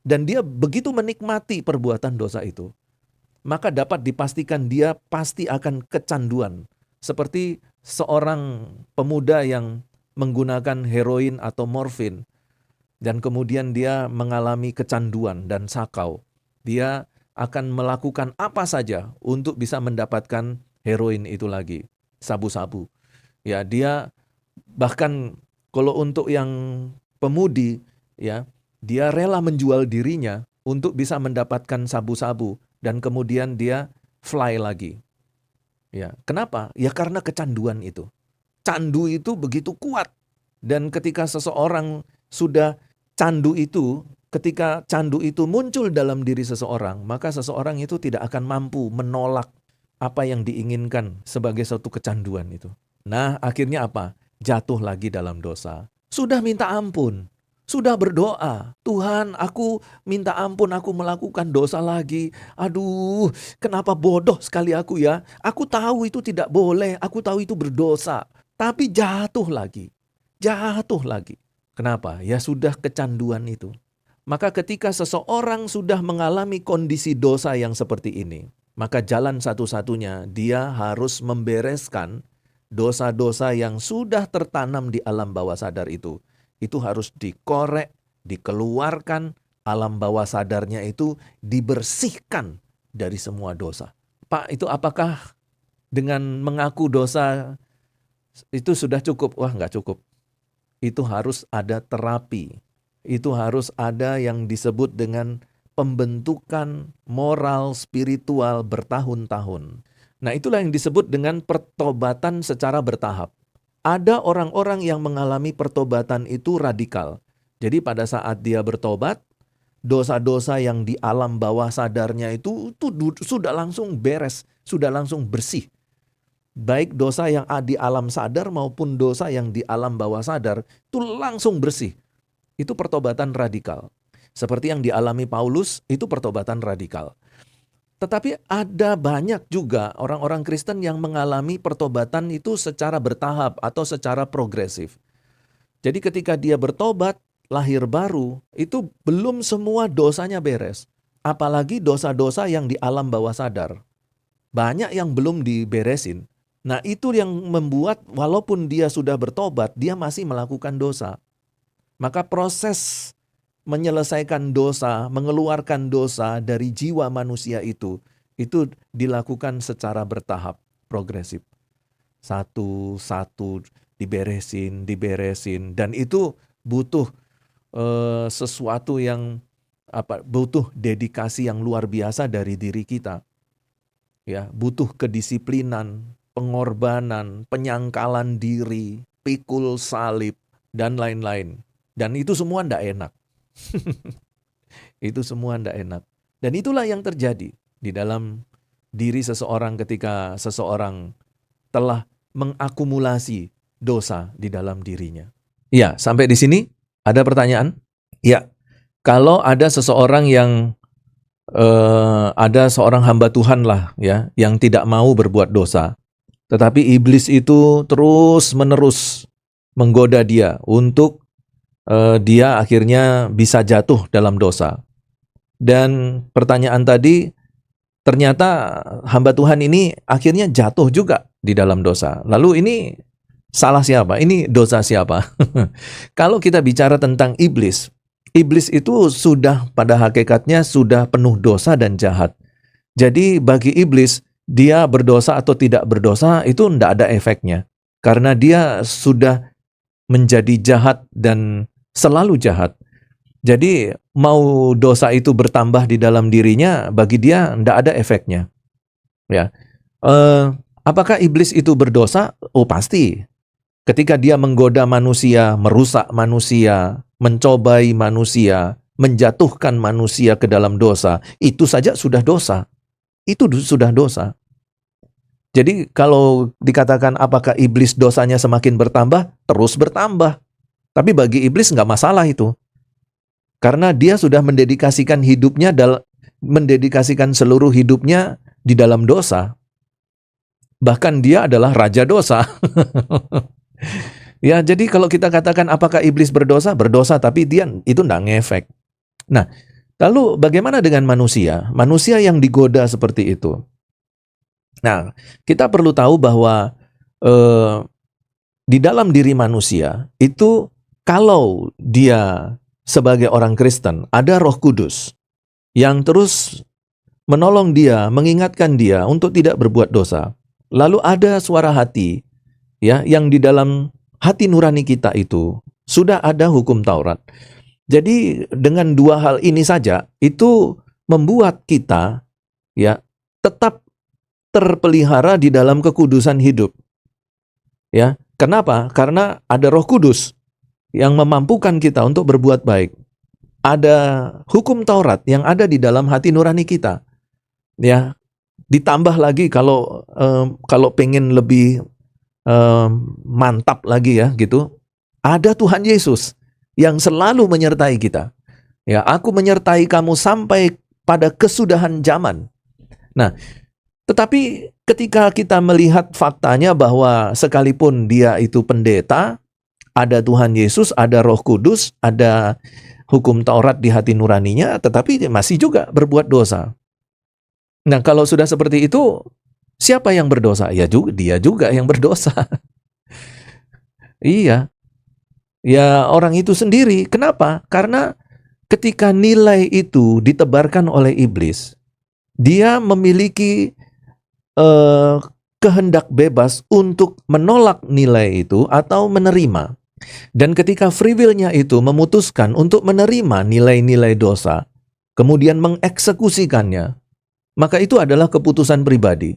dan dia begitu menikmati perbuatan dosa itu, maka dapat dipastikan dia pasti akan kecanduan. Seperti seorang pemuda yang menggunakan heroin atau morfin, dan kemudian dia mengalami kecanduan dan sakau. Dia akan melakukan apa saja untuk bisa mendapatkan heroin itu lagi, sabu-sabu. Ya, dia bahkan kalau untuk yang pemudi, ya, dia rela menjual dirinya untuk bisa mendapatkan sabu-sabu dan kemudian dia fly lagi. Ya, kenapa? Ya karena kecanduan itu. Candu itu begitu kuat. Dan ketika seseorang sudah candu itu, ketika candu itu muncul dalam diri seseorang, maka seseorang itu tidak akan mampu menolak apa yang diinginkan sebagai suatu kecanduan itu. Nah, akhirnya apa? Jatuh lagi dalam dosa. Sudah minta ampun, sudah berdoa, Tuhan, aku minta ampun, aku melakukan dosa lagi. Aduh, kenapa bodoh sekali aku ya. Aku tahu itu tidak boleh, aku tahu itu berdosa. Tapi jatuh lagi. Kenapa? Ya sudah kecanduan itu. Maka ketika seseorang sudah mengalami kondisi dosa yang seperti ini, maka jalan satu-satunya dia harus membereskan dosa-dosa yang sudah tertanam di alam bawah sadar itu. Itu harus dikorek, dikeluarkan, alam bawah sadarnya itu dibersihkan dari semua dosa. Pak, itu apakah dengan mengaku dosa itu sudah cukup? Wah, nggak cukup. Itu harus ada terapi. Itu harus ada yang disebut dengan pembentukan moral spiritual bertahun-tahun. Nah, itulah yang disebut dengan pertobatan secara bertahap. Ada orang-orang yang mengalami pertobatan itu radikal. Jadi pada saat dia bertobat, dosa-dosa yang di alam bawah sadarnya itu sudah langsung beres, sudah langsung bersih. Baik dosa yang di alam sadar maupun dosa yang di alam bawah sadar itu langsung bersih. Itu pertobatan radikal. Seperti yang dialami Paulus, itu pertobatan radikal. Tetapi ada banyak juga orang-orang Kristen yang mengalami pertobatan itu secara bertahap atau secara progresif. Jadi ketika dia bertobat, lahir baru, itu belum semua dosanya beres. Apalagi dosa-dosa yang di alam bawah sadar. Banyak yang belum diberesin. Nah, itu yang membuat walaupun dia sudah bertobat, dia masih melakukan dosa. Maka proses menyelesaikan dosa, mengeluarkan dosa dari jiwa manusia itu dilakukan secara bertahap, progresif. Satu-satu diberesin, dan itu butuh sesuatu yang butuh dedikasi yang luar biasa dari diri kita. Ya, butuh kedisiplinan, pengorbanan, penyangkalan diri, pikul salib, dan lain-lain. Dan itu semua tidak enak. Itu semua tidak enak. Dan itulah yang terjadi di dalam diri seseorang ketika seseorang telah mengakumulasi dosa di dalam dirinya. Ya, sampai di sini ada pertanyaan? Ya, kalau ada seseorang yang ada seorang hamba Tuhan lah ya, yang tidak mau berbuat dosa. Tetapi iblis itu terus-menerus menggoda dia untuk dia akhirnya bisa jatuh dalam dosa. Dan pertanyaan tadi, ternyata hamba Tuhan ini akhirnya jatuh juga di dalam dosa. Lalu ini salah siapa? Ini dosa siapa? Kalau kita bicara tentang iblis, iblis itu sudah pada hakikatnya sudah penuh dosa dan jahat. Jadi bagi iblis, dia berdosa atau tidak berdosa itu tidak ada efeknya. Karena dia sudah menjadi jahat dan selalu jahat. Jadi mau dosa itu bertambah di dalam dirinya, bagi dia tidak ada efeknya. Ya, apakah iblis itu berdosa? Oh pasti. Ketika dia menggoda manusia, merusak manusia, mencobai manusia, menjatuhkan manusia ke dalam dosa, itu saja sudah dosa. Itu sudah dosa. Jadi kalau dikatakan apakah iblis dosanya semakin bertambah, terus bertambah. Tapi bagi iblis nggak masalah itu. Karena dia sudah mendedikasikan seluruh hidupnya di dalam dosa. Bahkan dia adalah raja dosa. Ya, jadi kalau kita katakan apakah iblis berdosa? Berdosa, tapi dia itu enggak ngefek. Nah, lalu bagaimana dengan manusia? Manusia yang digoda seperti itu. Nah, kita perlu tahu bahwa di dalam diri manusia itu, kalau dia sebagai orang Kristen ada Roh Kudus yang terus menolong dia, mengingatkan dia untuk tidak berbuat dosa. Lalu ada suara hati, ya, yang di dalam hati nurani kita itu sudah ada hukum Taurat. Jadi dengan dua hal ini saja itu membuat kita, ya, tetap terpelihara di dalam kekudusan hidup. Ya, kenapa? Karena ada Roh Kudus yang memampukan kita untuk berbuat baik. Ada hukum Taurat yang ada di dalam hati nurani kita. Ya, ditambah lagi kalau pengen lebih mantap lagi, ya, gitu. Ada Tuhan Yesus yang selalu menyertai kita. Ya, aku menyertai kamu sampai pada kesudahan zaman. Nah, tetapi ketika kita melihat faktanya bahwa sekalipun dia itu pendeta, ada Tuhan Yesus, ada Roh Kudus, ada hukum Taurat di hati nuraninya, tetapi dia masih juga berbuat dosa. Nah, kalau sudah seperti itu, siapa yang berdosa? Ya juga, dia juga yang berdosa. Iya. Ya, orang itu sendiri. Kenapa? Karena ketika nilai itu ditebarkan oleh iblis, dia memiliki kehendak bebas untuk menolak nilai itu atau menerima. Dan ketika free will-nya itu memutuskan untuk menerima nilai-nilai dosa, kemudian mengeksekusikannya, maka itu adalah keputusan pribadi.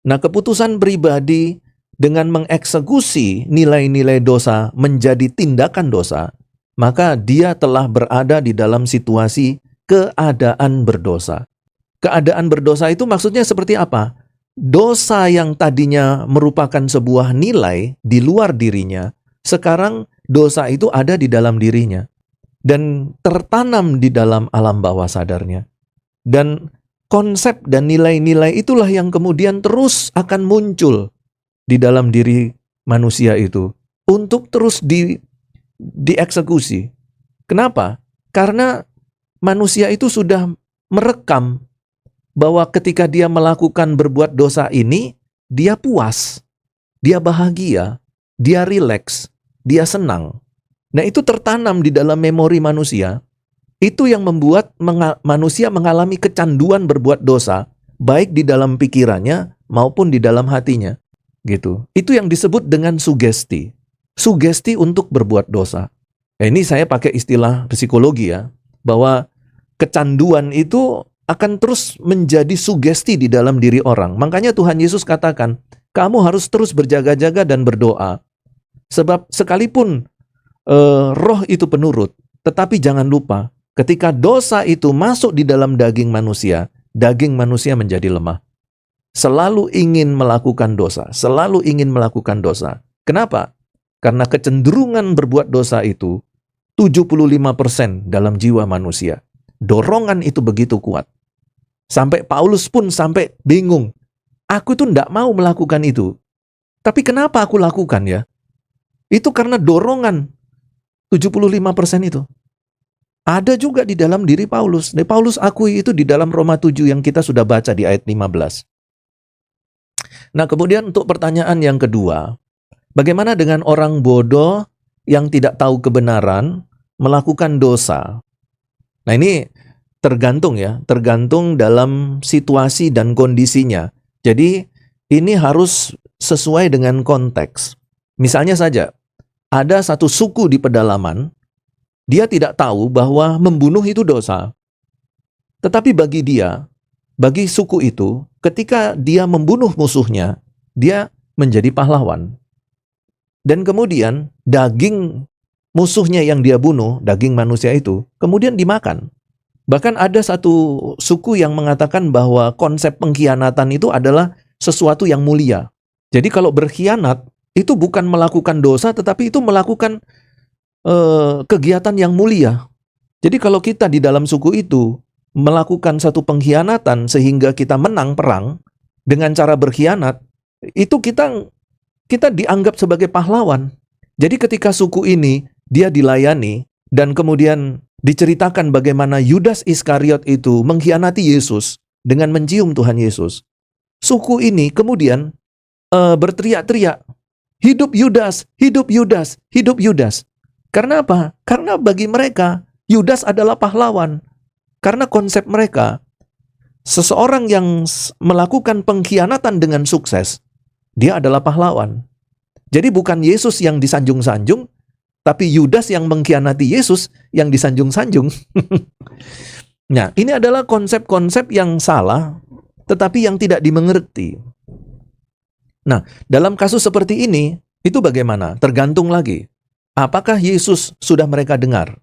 Nah, keputusan pribadi dengan mengeksekusi nilai-nilai dosa menjadi tindakan dosa, maka dia telah berada di dalam situasi keadaan berdosa. Keadaan berdosa itu maksudnya seperti apa? Dosa yang tadinya merupakan sebuah nilai di luar dirinya, sekarang dosa itu ada di dalam dirinya dan tertanam di dalam alam bawah sadarnya. Dan konsep dan nilai-nilai itulah yang kemudian terus akan muncul di dalam diri manusia itu untuk terus dieksekusi. Kenapa? Karena manusia itu sudah merekam bahwa ketika dia melakukan berbuat dosa ini, dia puas, dia bahagia, dia rileks, dia senang. Nah, itu tertanam di dalam memori manusia. Itu yang membuat manusia mengalami kecanduan berbuat dosa, baik di dalam pikirannya maupun di dalam hatinya. Gitu. Itu yang disebut dengan sugesti. Sugesti untuk berbuat dosa. Nah, ini saya pakai istilah psikologi, ya, bahwa kecanduan itu akan terus menjadi sugesti di dalam diri orang. Makanya Tuhan Yesus katakan, kamu harus terus berjaga-jaga dan berdoa. Sebab sekalipun roh itu penurut, tetapi jangan lupa, ketika dosa itu masuk di dalam daging manusia menjadi lemah. Selalu ingin melakukan dosa, selalu ingin melakukan dosa. Kenapa? Karena kecenderungan berbuat dosa itu 75% dalam jiwa manusia. Dorongan itu begitu kuat. Sampai Paulus pun sampai bingung. Aku tuh enggak mau melakukan itu. Tapi kenapa aku lakukan, ya? Itu karena dorongan 75% itu. Ada juga di dalam diri Paulus. Dan Paulus akui itu di dalam Roma 7 yang kita sudah baca di ayat 15. Nah, kemudian untuk pertanyaan yang kedua, bagaimana dengan orang bodoh yang tidak tahu kebenaran melakukan dosa? Nah, ini tergantung, ya, tergantung dalam situasi dan kondisinya. Jadi ini harus sesuai dengan konteks. Misalnya saja, ada satu suku di pedalaman, dia tidak tahu bahwa membunuh itu dosa. Tetapi bagi suku itu, ketika dia membunuh musuhnya, dia menjadi pahlawan. Dan kemudian daging musuhnya yang dia bunuh, daging manusia itu, kemudian dimakan. Bahkan ada satu suku yang mengatakan bahwa konsep pengkhianatan itu adalah sesuatu yang mulia. Jadi kalau berkhianat, itu bukan melakukan dosa, tetapi itu melakukan kegiatan yang mulia. Jadi kalau kita di dalam suku itu melakukan satu pengkhianatan sehingga kita menang perang dengan cara berkhianat, itu kita dianggap sebagai pahlawan. Jadi ketika suku ini dia dilayani dan kemudian diceritakan bagaimana Yudas Iskariot itu mengkhianati Yesus dengan mencium Tuhan Yesus. Suku ini kemudian berteriak-teriak, "Hidup Yudas, hidup Yudas, hidup Yudas." Karena apa? Karena bagi mereka Yudas adalah pahlawan. Karena konsep mereka, seseorang yang melakukan pengkhianatan dengan sukses, dia adalah pahlawan. Jadi bukan Yesus yang disanjung-sanjung, tapi Yudas yang mengkhianati Yesus yang disanjung-sanjung. Nah, ini adalah konsep-konsep yang salah, tetapi yang tidak dimengerti. Nah, dalam kasus seperti ini, itu bagaimana? Tergantung lagi. Apakah Yesus sudah mereka dengar?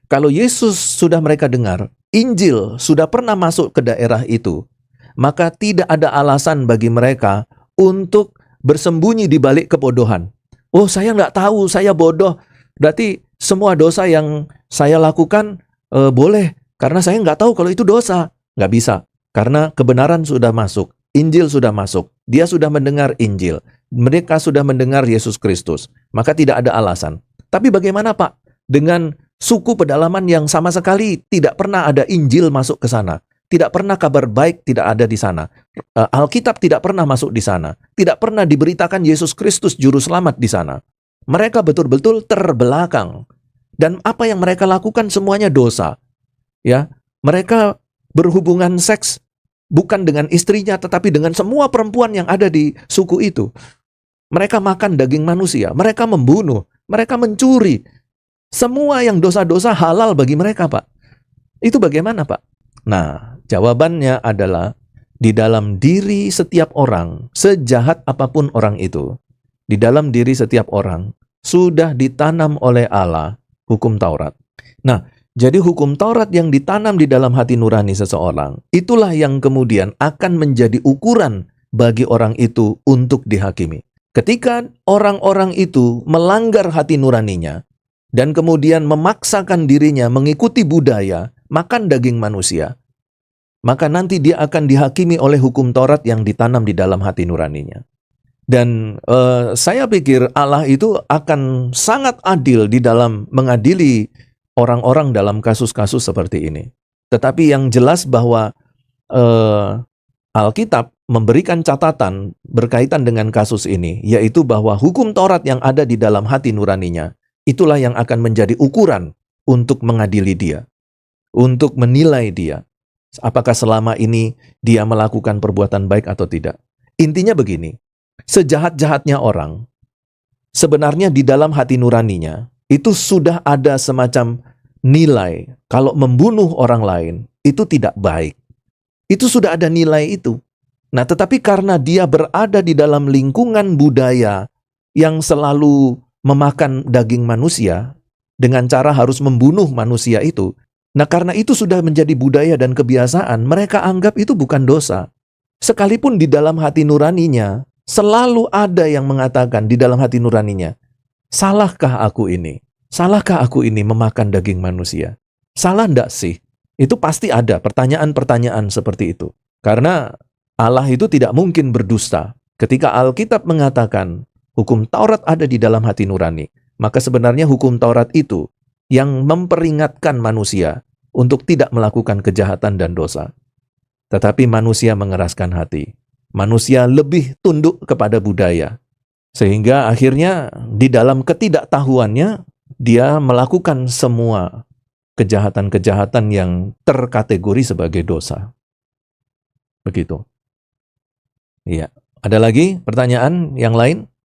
Kalau Yesus sudah mereka dengar, Injil sudah pernah masuk ke daerah itu, maka tidak ada alasan bagi mereka untuk bersembunyi di balik kebodohan. Oh, saya nggak tahu, saya bodoh. Berarti semua dosa yang saya lakukan boleh, karena saya nggak tahu kalau itu dosa. Nggak bisa, karena kebenaran sudah masuk, Injil sudah masuk, dia sudah mendengar Injil, mereka sudah mendengar Yesus Kristus, maka tidak ada alasan. Tapi bagaimana Pak dengan suku pedalaman yang sama sekali tidak pernah ada Injil masuk ke sana, tidak pernah kabar baik tidak ada di sana, Alkitab tidak pernah masuk di sana, tidak pernah diberitakan Yesus Kristus juru selamat di sana. Mereka betul-betul terbelakang, dan apa yang mereka lakukan semuanya dosa. Ya, mereka berhubungan seks bukan dengan istrinya, tetapi dengan semua perempuan yang ada di suku itu. Mereka makan daging manusia, mereka membunuh, mereka mencuri. Semua yang dosa-dosa halal bagi mereka, Pak. Itu bagaimana, Pak? Nah, jawabannya adalah di dalam diri setiap orang, sejahat apapun orang itu, di dalam diri setiap orang sudah ditanam oleh Allah hukum Taurat. Nah, jadi hukum Taurat yang ditanam di dalam hati nurani seseorang, itulah yang kemudian akan menjadi ukuran bagi orang itu untuk dihakimi. Ketika orang-orang itu melanggar hati nuraninya, dan kemudian memaksakan dirinya mengikuti budaya, makan daging manusia, maka nanti dia akan dihakimi oleh hukum Taurat yang ditanam di dalam hati nuraninya. Dan saya pikir Allah itu akan sangat adil di dalam mengadili orang-orang dalam kasus-kasus seperti ini. Tetapi yang jelas bahwa Alkitab memberikan catatan berkaitan dengan kasus ini, yaitu bahwa hukum Taurat yang ada di dalam hati nuraninya, itulah yang akan menjadi ukuran untuk mengadili dia, untuk menilai dia. Apakah selama ini dia melakukan perbuatan baik atau tidak. Intinya begini, sejahat-jahatnya orang, sebenarnya di dalam hati nuraninya, itu sudah ada semacam nilai. Kalau membunuh orang lain, itu tidak baik. Itu sudah ada nilai itu. Nah, tetapi karena dia berada di dalam lingkungan budaya yang selalu memakan daging manusia dengan cara harus membunuh manusia itu. Nah, karena itu sudah menjadi budaya dan kebiasaan, mereka anggap itu bukan dosa. Sekalipun di dalam hati nuraninya, selalu ada yang mengatakan di dalam hati nuraninya, salahkah aku ini? Salahkah aku ini memakan daging manusia? Salah enggak sih? Itu pasti ada pertanyaan-pertanyaan seperti itu. Karena Allah itu tidak mungkin berdusta. Ketika Alkitab mengatakan, hukum Taurat ada di dalam hati nurani, maka sebenarnya hukum Taurat itu yang memperingatkan manusia untuk tidak melakukan kejahatan dan dosa. Tetapi manusia mengeraskan hati. Manusia lebih tunduk kepada budaya. Sehingga akhirnya di dalam ketidaktahuannya, dia melakukan semua kejahatan-kejahatan yang terkategori sebagai dosa. Begitu. Iya. Ada lagi pertanyaan yang lain?